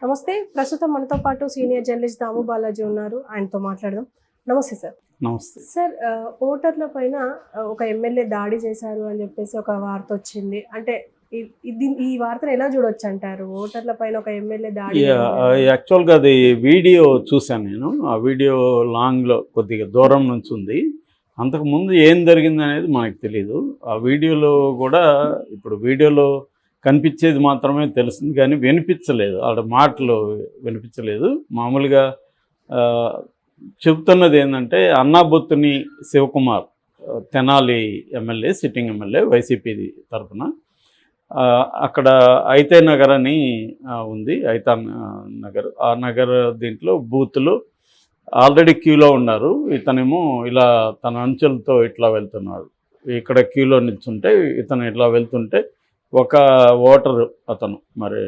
నమస్తే. ప్రస్తుతం మనతో పాటు సీనియర్ జర్నలిస్ట్ దాము బాలాజీ ఉన్నారు. ఆయనతో మాట్లాడదాం. నమస్తే సార్. నమస్తే. సార్ ఓటర్ల పైన ఒక ఎమ్మెల్యే దాడి చేశారు అని చెప్పేసి ఒక వార్త వచ్చింది. అంటే ఈ వార్తను ఎలా చూడొచ్చు అంటారు? ఓటర్ల పైన ఒక ఎమ్మెల్యే దాడి. యాక్చువల్గా అది వీడియో చూశాను నేను. ఆ వీడియో లాంగ్లో కొద్దిగా దూరం నుంచి ఉంది. అంతకుముందు ఏం జరిగింది అనేది మనకు తెలియదు. ఆ వీడియోలో కూడా ఇప్పుడు వీడియోలో కనిపించేది మాత్రమే తెలుస్తుంది, కానీ వినిపించలేదు. ఆడ మాటలు వినిపించలేదు. మామూలుగా చెబుతున్నది ఏంటంటే, Annabathuni Shivakumar Tenali MLA, sitting MLA YCP తరఫున అక్కడ ఐతే నగర్ అని ఉంది, ఐతా నగర్. ఆ నగర్ దీంట్లో బూత్లు ఆల్రెడీ క్యూలో ఉన్నారు. ఇతనేమో ఇలా తన అంచెలతో ఇట్లా వెళ్తున్నాడు. ఇక్కడ క్యూలో నిల్చుంటే ఇతను ఇట్లా వెళ్తుంటే ఒక ఓటరు, అతను మరి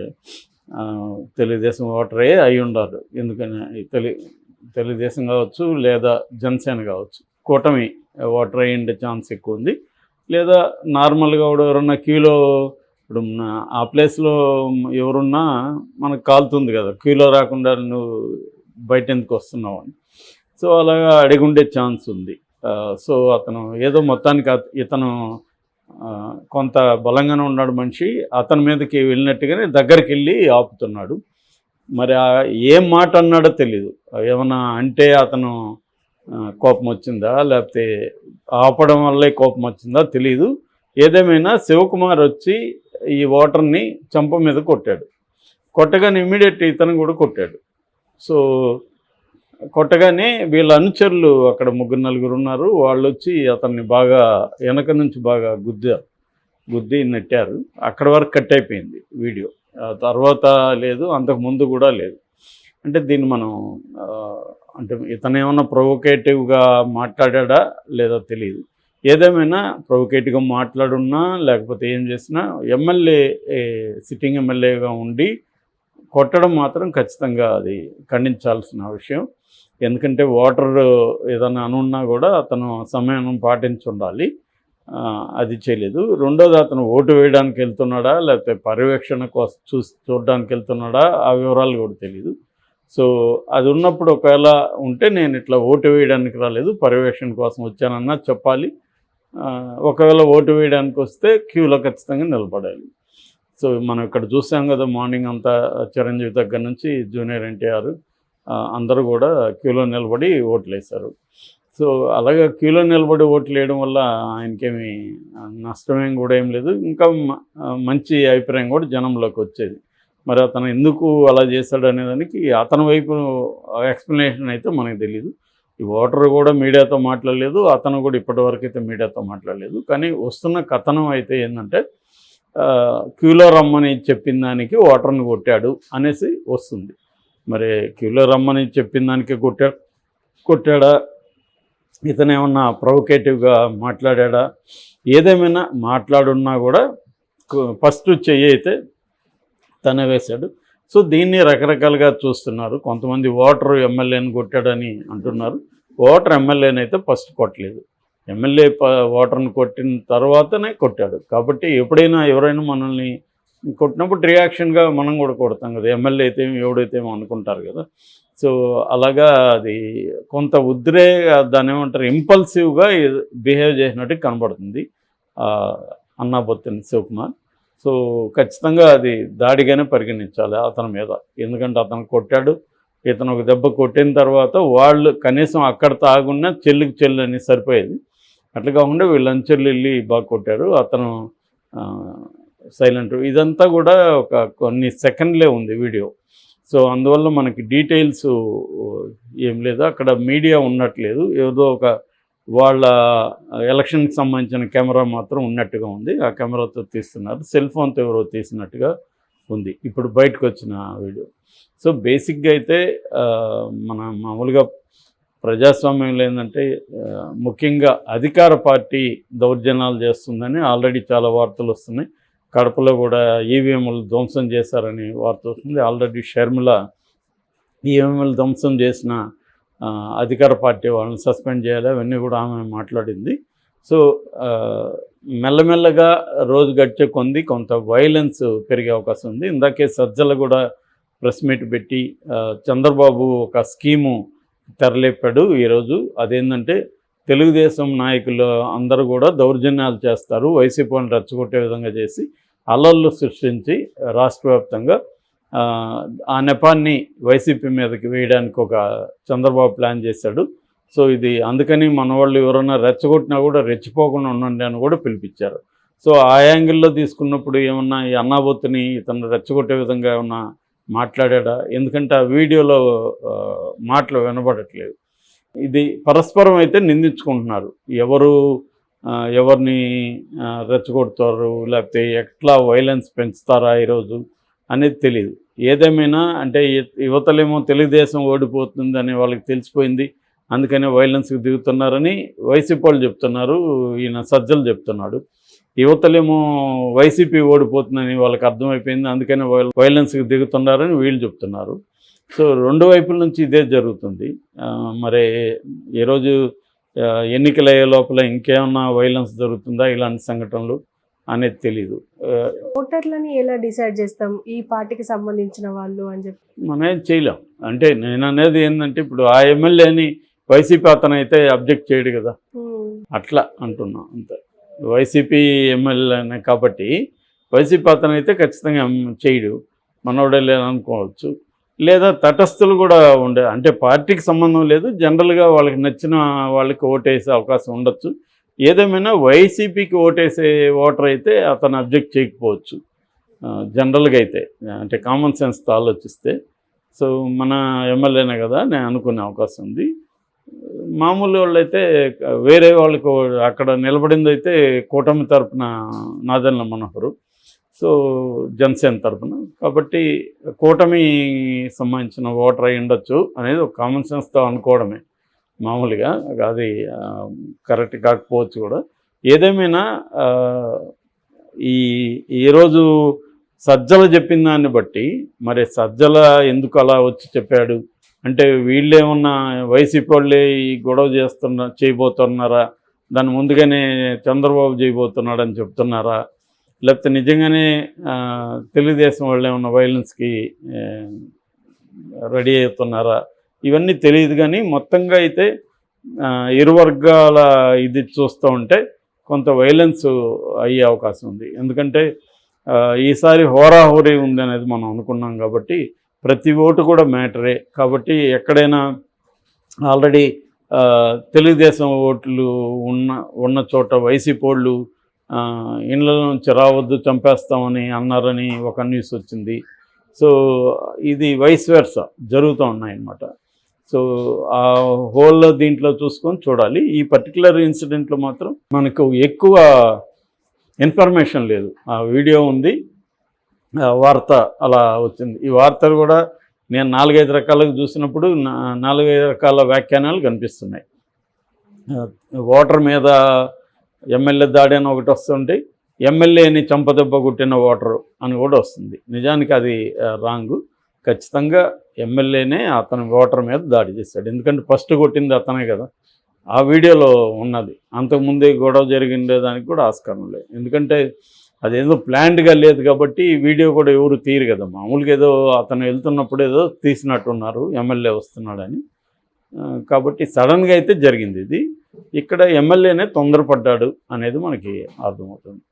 తెలుగుదేశం ఓటరే అయి ఉండారు. ఎందుకని తెలుగుదేశం కావచ్చు, లేదా జనసేన కావచ్చు, కూటమి ఓటర్ అయ్యిండే ఛాన్స్ ఎక్కువ ఉంది. లేదా నార్మల్గా కూడా ఎవరన్నా క్యూలో, ఇప్పుడు ఆ ప్లేస్లో ఎవరున్నా మనకు కాలుతుంది కదా, క్యూలో రాకుండా నువ్వు బయట ఎందుకు వస్తున్నావు అని. సో అలాగా అడిగుండే ఛాన్స్ ఉంది. సో అతను ఏదో మొత్తానికి ఇతను కొంత బలంగానే ఉన్నాడు మనిషి. అతని మీదకి వెళ్ళినట్టుగానే దగ్గరికి వెళ్ళి ఆపుతున్నాడు. మరి ఏం మాట అన్నాడో తెలీదు. ఏమన్నా అంటే అతను కోపం వచ్చిందా, లేకపోతే ఆపడం వల్లే కోపం వచ్చిందా తెలియదు. ఏదేమైనా శివకుమార్ వచ్చి ఈ ఓటర్ని చంప మీద కొట్టాడు. కొట్టగానే ఇమీడియట్ ఇతను కూడా కొట్టాడు. సో కొట్టగానే వీళ్ళ అనుచరులు అక్కడ 3-4 ఉన్నారు. వాళ్ళు వచ్చి అతన్ని బాగా వెనక నుంచి బాగా గుద్ది నెట్టారు. అక్కడ వరకు కట్ అయిపోయింది వీడియో. తర్వాత లేదు, అంతకుముందు కూడా లేదు. అంటే దీన్ని మనం అంటే ఇతను ఏమన్నా ప్రొవొకేటివ్గా మాట్లాడా లేదా తెలియదు. ఏదేమైనా ప్రొవొకేటివ్గా మాట్లాడున్నా లేకపోతే ఏం చేసినా ఎమ్మెల్యే, సిట్టింగ్ ఎమ్మెల్యేగా ఉండి కొట్టడం మాత్రం ఖచ్చితంగా అది ఖండించాల్సిన విషయం. ఎందుకంటే ఓటర్ ఏదైనా అనున్నా కూడా అతను సమయం పాటించి ఉండాలి. అది చేయలేదు. రెండోది, అతను ఓటు వేయడానికి వెళ్తున్నాడా లేకపోతే పర్యవేక్షణ కోసం చూడడానికి వెళ్తున్నాడా ఆ వివరాలు కూడా తెలియదు. సో అది ఉన్నప్పుడు ఒకవేళ ఉంటే నేను ఇట్లా ఓటు వేయడానికి రాలేదు, పర్యవేక్షణ కోసం వచ్చానన్నా చెప్పాలి. ఒకవేళ ఓటు వేయడానికి వస్తే క్యూలో ఖచ్చితంగా నిలబడాలి. సో మనం ఇక్కడ చూసాం కదా, మార్నింగ్ అంతా చిరంజీవి దగ్గర నుంచి జూనియర్ ఎన్టీఆర్ అందరూ కూడా క్యూలో నిలబడి ఓట్లు వేశారు. సో అలాగే క్యూలో నిలబడి ఓట్లు వేయడం వల్ల ఆయనకేమి నష్టమేం కూడా ఏం లేదు. ఇంకా మంచి అభిప్రాయం కూడా జనంలోకి వచ్చేది. మరి అతను ఎందుకు అలా చేశాడు అనేదానికి అతని వైపు ఎక్స్ప్లెనేషన్ అయితే మనకు తెలియదు. ఈ ఓటర్ కూడా మీడియాతో మాట్లాడలేదు, అతను కూడా ఇప్పటివరకు అయితే మీడియాతో మాట్లాడలేదు. కానీ వస్తున్న కథనం అయితే ఏంటంటే, క్యూలో రమ్మని చెప్పిన దానికి ఓటర్ని కొట్టాడు అనేసి వస్తుంది. మరి క్యూలో రమ్మని చెప్పిన దానికి కొట్టాడా, ఇతను ఏమన్నా ప్రొవొకేటివ్గా మాట్లాడా, ఏదేమైనా మాట్లాడున్నా కూడా ఫస్ట్ చెయ్యి అయితే తనే వేశాడు. సో దీన్ని రకరకాలుగా చూస్తున్నారు. కొంతమంది ఓటర్ ఎమ్మెల్యేని కొట్టాడని అంటున్నారు. ఓటర్ ఎమ్మెల్యేని అయితే ఫస్ట్ కొట్టలేదు, ఎమ్మెల్యే ఓటర్ని కొట్టిన తర్వాతనే కొట్టాడు. కాబట్టి ఎప్పుడైనా ఎవరైనా మనల్ని కొట్టినప్పుడు రియాక్షన్గా మనం కూడా కొడతాం కదా, ఎమ్మెల్యే అయితే ఎవడైతే అనుకుంటారు కదా. సో అలాగా అది కొంత దాన్ని ఏమంటారు, ఇంపల్సివ్గా బిహేవ్ చేసినట్టు కనబడుతుంది అన్నాబొత్తిని శివకుమార్. సో ఖచ్చితంగా అది దాడిగానే పరిగణించాలి అతని మీద. ఎందుకంటే అతను కొట్టాడు, ఇతను ఒక దెబ్బ కొట్టిన తర్వాత వాళ్ళు కనీసం అక్కడ తాగున్నా చెల్లికి చెల్లి అని సరిపోయేది. అట్లా కాకుండా వీళ్ళంచెల్లి వెళ్ళి బాగా కొట్టారు. అతను సైలెంట్. ఇదంతా కూడా ఒక కొన్ని సెకండ్లే ఉంది వీడియో. సో అందువల్ల మనకి డీటెయిల్స్ ఏం లేదు. అక్కడ మీడియా ఉన్నట్లేదు, ఏదో ఒక వాళ్ళ ఎలక్షన్కి సంబంధించిన కెమెరా మాత్రం ఉన్నట్టుగా ఉంది. ఆ కెమెరాతో తీస్తున్నారు, సెల్ ఫోన్తో ఎవరో తీసినట్టుగా ఉంది ఇప్పుడు బయటకు వచ్చిన వీడియో. సో బేసిక్గా అయితే మన మామూలుగా ప్రజాస్వామ్యంలో ఏంటంటే, ముఖ్యంగా అధికార పార్టీ దౌర్జన్యాలు చేస్తుందని ఆల్రెడీ చాలా వార్తలు వస్తున్నాయి. కడపలో కూడా ఈవీఎంలు ధ్వంసం చేశారని వార్త వస్తుంది. ఆల్రెడీ షర్మిల ఈవీఎంలు ధ్వంసం చేసిన అధికార పార్టీ వాళ్ళని సస్పెండ్ చేయాలి, అవన్నీ కూడా ఆమె మాట్లాడింది. సో మెల్లమెల్లగా రోజు గడిచే కొంత వైలెన్స్ పెరిగే అవకాశం ఉంది. ఇందాకే సజ్జల కూడా ప్రెస్ మీట్ పెట్టి చంద్రబాబు ఒక స్కీము తెరలేపాడు ఈరోజు. అదేంటంటే తెలుగుదేశం నాయకులు అందరూ కూడా దౌర్జన్యాలు చేస్తారు, వైసీపీని రెచ్చగొట్టే విధంగా చేసి అల్లర్లు సృష్టించి రాష్ట్ర వ్యాప్తంగా ఆ నెపాన్ని వైసీపీ మీదకి వేయడానికి ఒక చంద్రబాబు ప్లాన్ చేశాడు. సో ఇది అందుకని మన వాళ్ళు ఎవరైనా రెచ్చగొట్టినా కూడా రెచ్చిపోకుండా ఉండండి అని కూడా పిలిపించారు. సో ఆ యాంగిల్లో తీసుకున్నప్పుడు ఏమన్నా ఈ అన్నాబొత్తుని ఇతను రెచ్చగొట్టే విధంగా ఏమన్నా మాట్లాడా? ఎందుకంటే ఆ వీడియోలో మాటలు వినబడట్లేదు. ఇది పరస్పరం అయితే నిందించుకుంటున్నారు, ఎవరిని రెచ్చగొడతారు లేకపోతే ఎట్లా వైలెన్స్ పెంచుతారా ఈరోజు అనేది తెలియదు. ఏదేమైనా అంటే యువతలేమో తెలుగుదేశం ఓడిపోతుంది అని వాళ్ళకి తెలిసిపోయింది, అందుకనే వైలెన్స్కి దిగుతున్నారని వైసీపీ వాళ్ళు చెప్తున్నారు, ఈయన సజ్జలు చెప్తున్నాడు. యువతలేమో వైసీపీ ఓడిపోతుందని వాళ్ళకి అర్థమైపోయింది, అందుకనే వైలెన్స్కి దిగుతున్నారని వీళ్ళు చెప్తున్నారు. సో రెండు వైపుల నుంచి ఇదే జరుగుతుంది. మరి ఈరోజు ఎన్నికలు అయ్యే లోపల ఇంకేమన్నా వైలెన్స్ జరుగుతుందా ఇలాంటి సంఘటనలు అనేది తెలీదు. ఓటర్లని ఎలా డిసైడ్ చేస్తాం ఈ పార్టీకి సంబంధించిన వాళ్ళు అని చెప్పి? మనం ఏం చేయలేం. అంటే నేను అనేది ఏంటంటే ఇప్పుడు ఆ ఎమ్మెల్యేని వైసీపీ అతను అయితే అబ్జెక్ట్ చేయడు కదా, అట్లా అంటున్నాం అంతే. వైసీపీ ఎమ్మెల్యేనే కాబట్టి వైసీపీ అతను అయితే ఖచ్చితంగా చేయడు, మనోడే లేదనుకోవచ్చు. లేదా తటస్థులు కూడా ఉండే, అంటే పార్టీకి సంబంధం లేదు, జనరల్గా వాళ్ళకి నచ్చిన వాళ్ళకి ఓటేసే అవకాశం ఉండొచ్చు. ఏదేమైనా వైసీపీకి ఓటేసే ఓటర్ అయితే అతను అబ్జెక్ట్ చేయకపోవచ్చు జనరల్గా అయితే, అంటే కామన్ సెన్స్తో ఆలోచిస్తే. సో మన ఎమ్మెల్యేనే కదా నేను అనుకునే అవకాశం ఉంది. మామూలు వాళ్ళు అయితే వేరే వాళ్ళకు అక్కడ నిలబడింది అయితే కూటమి తరపున నాదెండ్ల మనోహర్, సో జనసేన తరపున, కాబట్టి కూటమి సంబంధించిన ఓటర్ అయి ఉండొచ్చు అనేది ఒక కామన్ సెన్స్తో అనుకోవడమే మామూలుగా, అది కరెక్ట్ కాకపోవచ్చు కూడా. ఏదేమైనా ఈరోజు సజ్జల చెప్పిన దాన్ని బట్టి మరి సజ్జల ఎందుకు అలా వచ్చి చెప్పాడు అంటే వీళ్ళేమన్నా వైసీపీ వాళ్ళే ఈ గొడవ చేయబోతున్నారా, దాన్ని ముందుగానే చంద్రబాబు చేయబోతున్నాడని చెప్తున్నారా, లేకపోతే నిజంగానే తెలుగుదేశం వాళ్ళు ఏమన్నా వైలెన్స్కి రెడీ అవుతున్నారా, ఇవన్నీ తెలియదు. కానీ మొత్తంగా అయితే ఇరు వర్గాల ఇది చూస్తూ ఉంటే కొంత వైలెన్స్ అయ్యే అవకాశం ఉంది. ఎందుకంటే ఈసారి హోరాహోరీ ఉంది అనేది మనం అనుకున్నాం కాబట్టి ప్రతి ఓటు కూడా మ్యాటరే. కాబట్టి ఎక్కడైనా ఆల్రెడీ తెలుగుదేశం ఓట్లు ఉన్న చోట వైసీపీ వాళ్ళు ఇళ్ళ నుంచి రావద్దు చంపేస్తామని అన్నారని ఒక న్యూస్ వచ్చింది. సో ఇది వైస్ వెర్సా జరుగుతూ ఉన్నాయన్నమాట. సో ఆ హోల్ దీంట్లో చూసుకొని చూడాలి. ఈ పర్టికులర్ ఇన్సిడెంట్లో మాత్రం మనకు ఎక్కువ ఇన్ఫర్మేషన్ లేదు. ఆ వీడియో ఉంది, వార్త అలా వచ్చింది. ఈ వార్తలు కూడా నేను 4-5 రకాలుగా చూసినప్పుడు 4-5 రకాల వ్యాఖ్యానాలు కనిపిస్తున్నాయి. ఓటర్ మీద ఎమ్మెల్యే దాడి అని ఒకటి వస్తుంటే ఎమ్మెల్యేని చంపదెబ్బ కొట్టిన ఓటరు అని కూడా వస్తుంది. నిజానికి అది రాంగు. ఖచ్చితంగా ఎమ్మెల్యేనే అతని ఓటర్ మీద దాడి చేశాడు, ఎందుకంటే ఫస్ట్ కొట్టింది అతనే కదా, ఆ వీడియోలో ఉన్నది. అంతకుముందే గొడవ జరిగిండేదానికి కూడా ఆస్కారం లేదు, ఎందుకంటే అదేదో ప్లాన్డ్గా లేదు కాబట్టి ఈ వీడియో కూడా ఎవరు తీయరు కదా. మామూలుగా ఏదో అతను వెళ్తున్నప్పుడు ఏదో తీసినట్టున్నారు ఎమ్మెల్యే వస్తున్నాడని. కాబట్టి సడన్గా అయితే జరిగింది ఇది. ఇక్కడ ఎమ్మెల్యేనే తొందరపడ్డాడు అనేది మనకి అర్థమవుతుంది.